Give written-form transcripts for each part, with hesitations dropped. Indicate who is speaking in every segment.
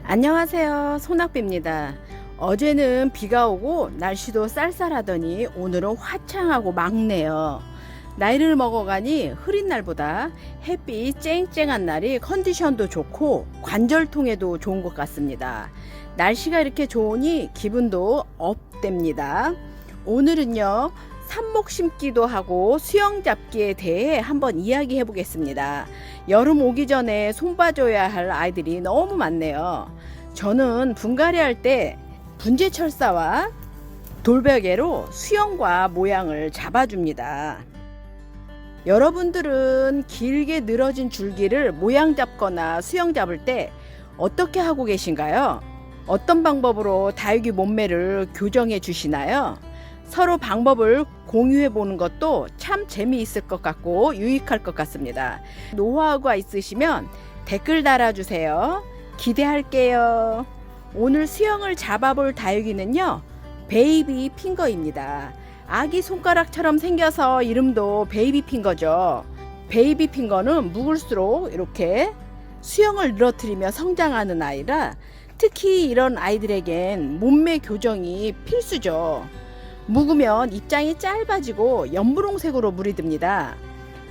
Speaker 1: 안녕하세요, 소낙비입니다. 어제는 비가 오고 날씨도 쌀쌀하더니 오늘은 화창하고 맑네요. 나이를 먹어가니 흐린 날보다 햇빛 쨍쨍한 날이 컨디션도 좋고 관절통에도 좋은 것 같습니다. 날씨가 이렇게 좋으니 기분도 업됩니다. 오늘은요, 삽목 심기도 하고 수영 잡기에 대해 한번 이야기해 보겠습니다. 여름 오기 전에 손봐줘야 할 아이들이 너무 많네요. 저는 분갈이 할 때 분재철사와 돌베개로 수영과 모양을 잡아줍니다. 여러분들은 길게 늘어진 줄기를 모양 잡거나 수영 잡을 때 어떻게 하고 계신가요? 어떤 방법으로 다육이 몸매를 교정해 주시나요? 서로 방법을 공유해 보는 것도 참 재미있을 것 같고 유익할 것 같습니다. 노하우가 있으시면 댓글 달아주세요. 기대할게요. 오늘 수영을 잡아볼 다육이는요, 베이비 핑거입니다. 아기 손가락처럼 생겨서 이름도 베이비 핑거죠. 베이비 핑거는 묵을수록 이렇게 수영을 늘어뜨리며 성장하는 아이라 특히 이런 아이들에겐 몸매 교정이 필수죠. 묵으면 입장이 짧아지고 연분홍색으로 물이 듭니다.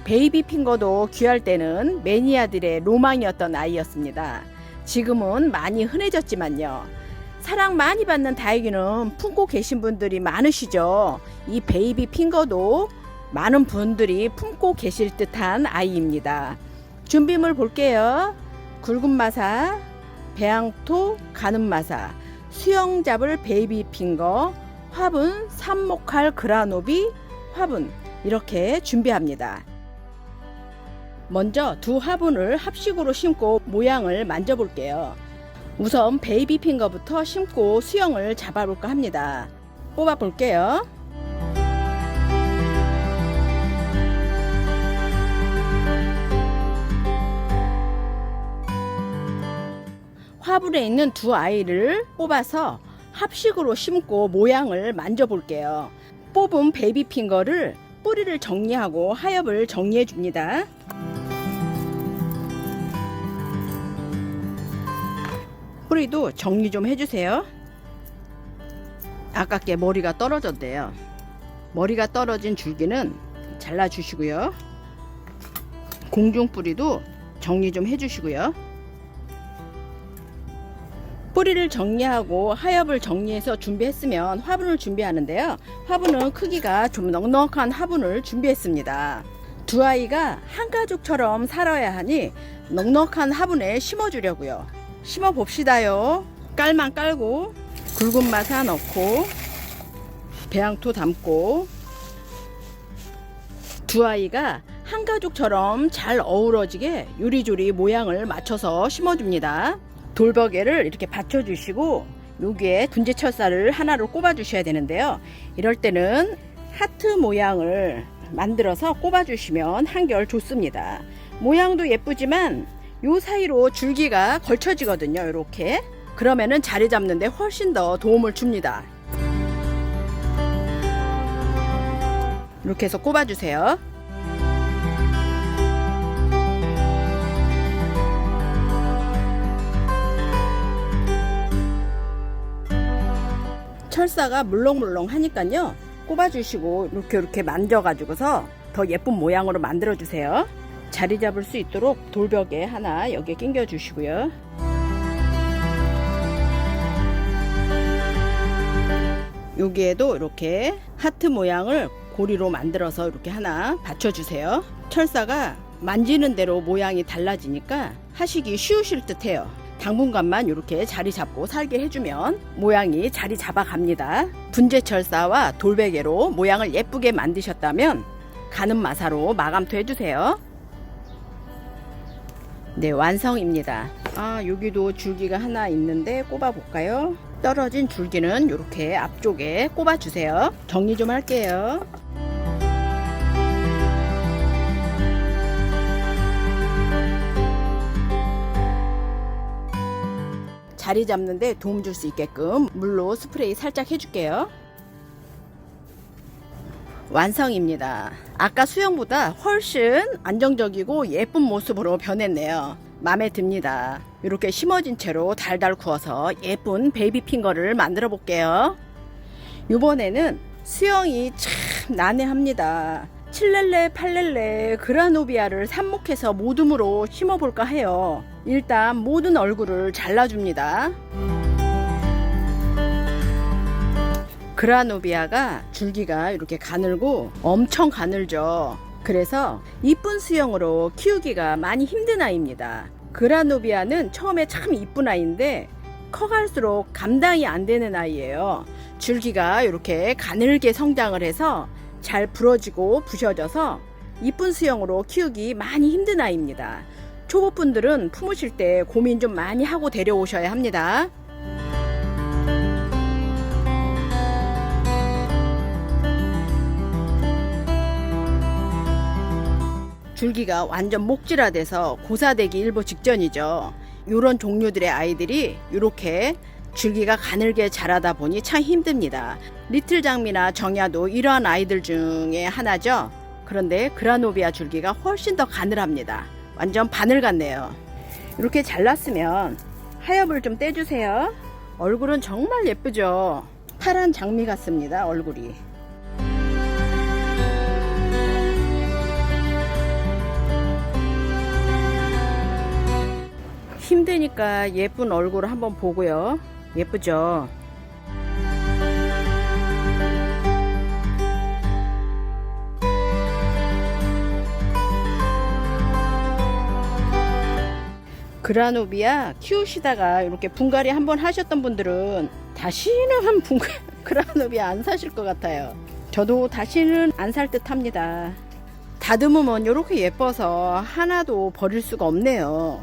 Speaker 1: 베이비 핑거도 귀할 때는 매니아들의 로망이었던 아이였습니다. 지금은 많이 흔해졌지만요. 사랑 많이 받는 다육이는 품고 계신 분들이 많으시죠. 이 베이비 핑거도 많은 분들이 품고 계실 듯한 아이입니다. 준비물 볼게요. 굵은 마사, 배양토, 가는 마사, 수영 잡을 베이비 핑거, 화분, 삽목할 그라노비, 화분 이렇게 준비합니다. 먼저 두 화분을 합식으로 심고 모양을 만져볼게요. 우선 베이비 핑거부터 심고 수영을 잡아볼까 합니다. 뽑아볼게요. 화분에 있는 두 아이를 뽑아서 합식으로 심고 모양을 만져볼게요. 뽑은 베이비 핑거를 뿌리를 정리하고 하엽을 정리해 줍니다. 뿌리도 정리 좀 해주세요. 아깝게 머리가 떨어졌대요. 머리가 떨어진 줄기는 잘라주시고요. 공중 뿌리도 정리 좀 해주시고요. 뿌리를 정리하고 하엽을 정리해서 준비했으면 화분을 준비하는데요. 화분은 크기가 좀 넉넉한 화분을 준비했습니다. 두 아이가 한 가족처럼 살아야 하니 넉넉한 화분에 심어주려고요. 심어 봅시다요. 깔만 깔고 굵은 마사 넣고 배양토 담고 두 아이가 한 가족처럼 잘 어우러지게 요리조리 모양을 맞춰서 심어줍니다. 돌버개를 이렇게 받쳐주시고 여기에 분재철사를 하나를 꼽아 주셔야 되는데요. 이럴 때는 하트 모양을 만들어서 꼽아 주시면 한결 좋습니다. 모양도 예쁘지만 요 사이로 줄기가 걸쳐지거든요. 이렇게 그러면은 자리 잡는데 훨씬 더 도움을 줍니다. 이렇게 해서 꼽아 주세요. 철사가 물렁물렁 하니까요, 꼽아주시고 이렇게 만져가지고서 더 예쁜 모양으로 만들어 주세요. 자리 잡을 수 있도록 돌벽에 하나 여기에 끼겨 주시고요. 여기에도 이렇게 하트 모양을 고리로 만들어서 이렇게 하나 받쳐주세요. 철사가 만지는 대로 모양이 달라지니까 하시기 쉬우실 듯 해요. 당분간만 이렇게 자리 잡고 살게 해주면 모양이 자리 잡아갑니다. 분재철사와 돌베개로 모양을 예쁘게 만드셨다면 가는 마사로 마감토 해주세요. 네, 완성입니다. 여기도 줄기가 하나 있는데 꼽아 볼까요? 떨어진 줄기는 이렇게 앞쪽에 꼽아 주세요. 정리 좀 할게요. 자리 잡는데 도움 줄 수 있게끔 물로 스프레이 살짝 해줄게요. 완성입니다. 아까 수영보다 훨씬 안정적이고 예쁜 모습으로 변했네요. 마음에 듭니다. 이렇게 심어진 채로 달달 구워서 예쁜 베이비 핑거를 만들어 볼게요. 이번에는 수영이 참 난해합니다. 7렐레, 8렐레 그라노비아를 삽목해서 모둠으로 심어볼까 해요. 일단 모든 얼굴을 잘라줍니다. 그라노비아가 줄기가 이렇게 가늘고 엄청 가늘죠. 그래서 이쁜 수영으로 키우기가 많이 힘든 아이입니다. 그라노비아는 처음에 참 이쁜 아이인데 커갈수록 감당이 안 되는 아이예요. 줄기가 이렇게 가늘게 성장을 해서 잘 부러지고 부셔져서 이쁜 수영으로 키우기 많이 힘든 아이입니다. 초보분들은 품으실 때 고민 좀 많이 하고 데려오셔야 합니다. 줄기가 완전 목질화돼서 고사되기 일보 직전이죠. 이런 종류들의 아이들이 이렇게 줄기가 가늘게 자라다 보니 참 힘듭니다. 리틀 장미나 정야도 이러한 아이들 중에 하나죠. 그런데 그라노비아 줄기가 훨씬 더 가늘합니다. 완전 바늘 같네요. 이렇게 잘랐으면 하엽을 좀 떼주세요. 얼굴은 정말 예쁘죠. 파란 장미 같습니다. 얼굴이. 힘드니까 예쁜 얼굴을 한번 보고요. 예쁘죠? 그라노비아 키우시다가 이렇게 분갈이 한번 하셨던 분들은 다시는 그라노비아 안 사실 것 같아요. 저도 다시는 안 살 듯 합니다. 다듬으면 이렇게 예뻐서 하나도 버릴 수가 없네요.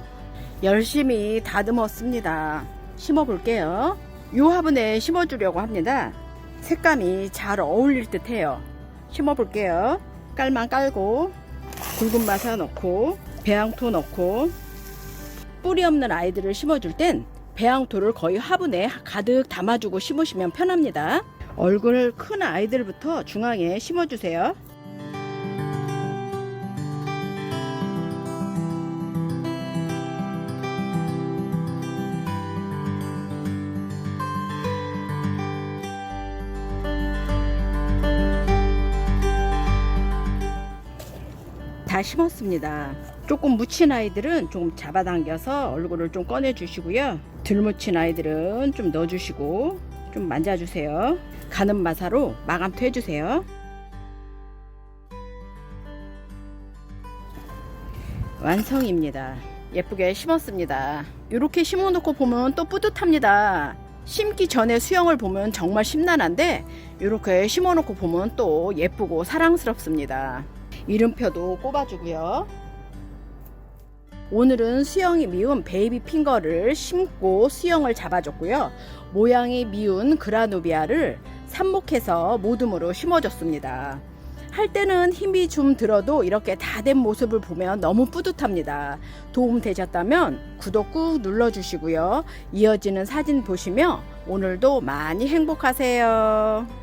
Speaker 1: 열심히 다듬었습니다. 심어 볼게요. 요 화분에 심어 주려고 합니다. 색감이 잘 어울릴 듯 해요. 심어 볼게요. 깔만 깔고 굵은 마사 넣고 배양토 넣고 뿌리 없는 아이들을 심어줄 땐 배양토를 거의 화분에 가득 담아주고 심으시면 편합니다. 얼굴 큰 아이들부터 중앙에 심어주세요. 다 심었습니다. 조금 묻힌 아이들은 좀 잡아당겨서 얼굴을 좀 꺼내 주시고요. 덜 묻힌 아이들은 좀 넣어 주시고 좀 만져 주세요. 가는 마사로 마감토 해주세요. 완성입니다. 예쁘게 심었습니다. 이렇게 심어 놓고 보면 또 뿌듯합니다. 심기 전에 수영을 보면 정말 심란한데 이렇게 심어 놓고 보면 또 예쁘고 사랑스럽습니다. 이름표도 꼽아주고요. 오늘은 수영이 미운 베이비 핑거를 심고 수영을 잡아줬고요. 모양이 미운 그라노비아를 삽목해서 모둠으로 심어줬습니다. 할 때는 힘이 좀 들어도 이렇게 다 된 모습을 보면 너무 뿌듯합니다. 도움 되셨다면 구독 꾹 눌러주시고요. 이어지는 사진 보시며 오늘도 많이 행복하세요.